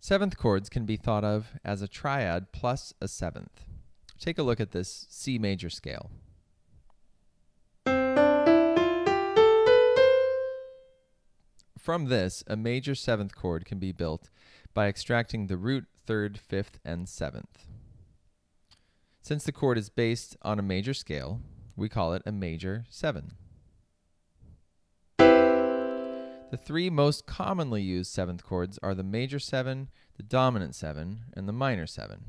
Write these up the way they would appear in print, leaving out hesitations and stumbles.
Seventh chords can be thought of as a triad plus a seventh. Take a look at this C major scale. From this, a major seventh chord can be built by extracting the root, third, fifth, and seventh. Since the chord is based on a major scale, we call it a major 7. The three most commonly used seventh chords are the major 7, the dominant 7, and the minor 7.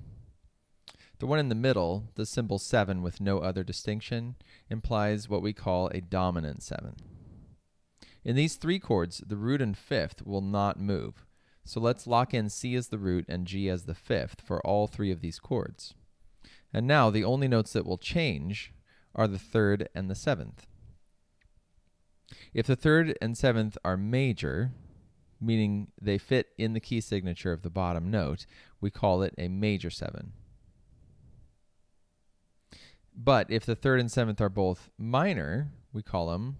The one in the middle, the symbol 7 with no other distinction, implies what we call a dominant 7. In these three chords, the root and fifth will not move. So let's lock in C as the root and G as the fifth for all three of these chords. And now the only notes that will change are the third and the seventh. If the third and seventh are major, meaning they fit in the key signature of the bottom note, we call it a major 7. But if the third and seventh are both minor, we call them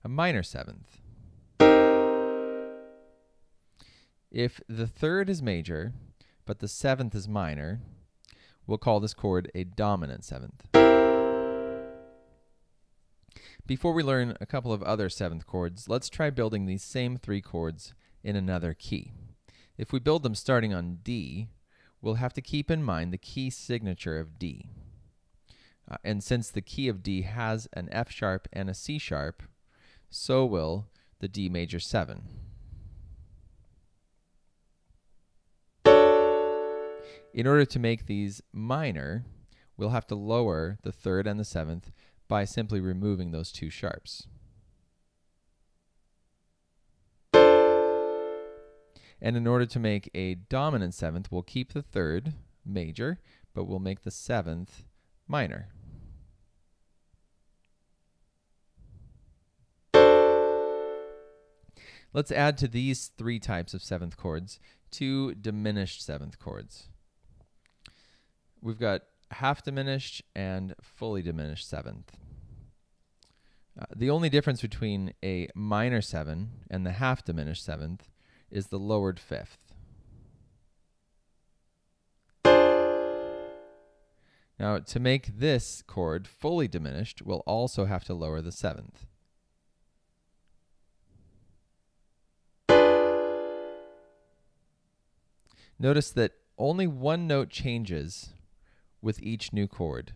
a minor 7th. If the third is major, but the seventh is minor, we'll call this chord a dominant 7th. Before we learn a couple of other seventh chords, let's try building these same three chords in another key. If we build them starting on D, we'll have to keep in mind the key signature of D. And since the key of D has an F sharp and a C sharp, so will the D major 7. In order to make these minor, we'll have to lower the third and the seventh by simply removing those two sharps. And in order to make a dominant 7th, we'll keep the third major, but we'll make the seventh minor. Let's add to these three types of seventh chords two diminished seventh chords. We've got half diminished and fully diminished seventh. The only difference between a minor 7 and the half diminished seventh is the lowered fifth. Now, to make this chord fully diminished, we'll also have to lower the seventh. Notice that only one note changes with each new chord.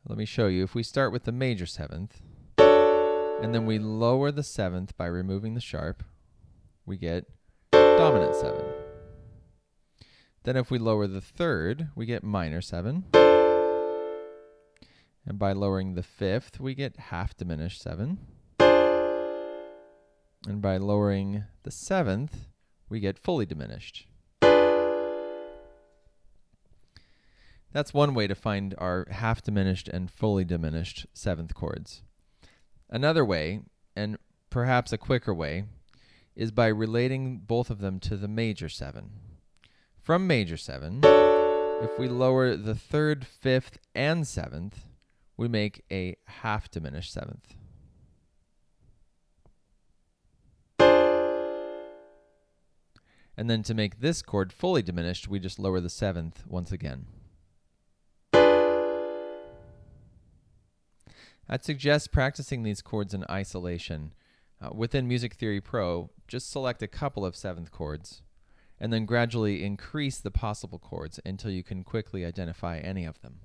Let me show you. If we start with the major 7th, and then we lower the 7th by removing the sharp, we get dominant 7. Then if we lower the third, we get minor 7. And by lowering the 5th, we get half diminished 7. And by lowering the 7th, we get fully diminished. That's one way to find our half diminished and fully diminished seventh chords. Another way, and perhaps a quicker way, is by relating both of them to the major 7. From major 7, if we lower the third, fifth, and seventh, we make a half diminished 7th. And then to make this chord fully diminished, we just lower the 7th once again. I'd suggest practicing these chords in isolation. Within Music Theory Pro, just select a couple of seventh chords, and then gradually increase the possible chords until you can quickly identify any of them.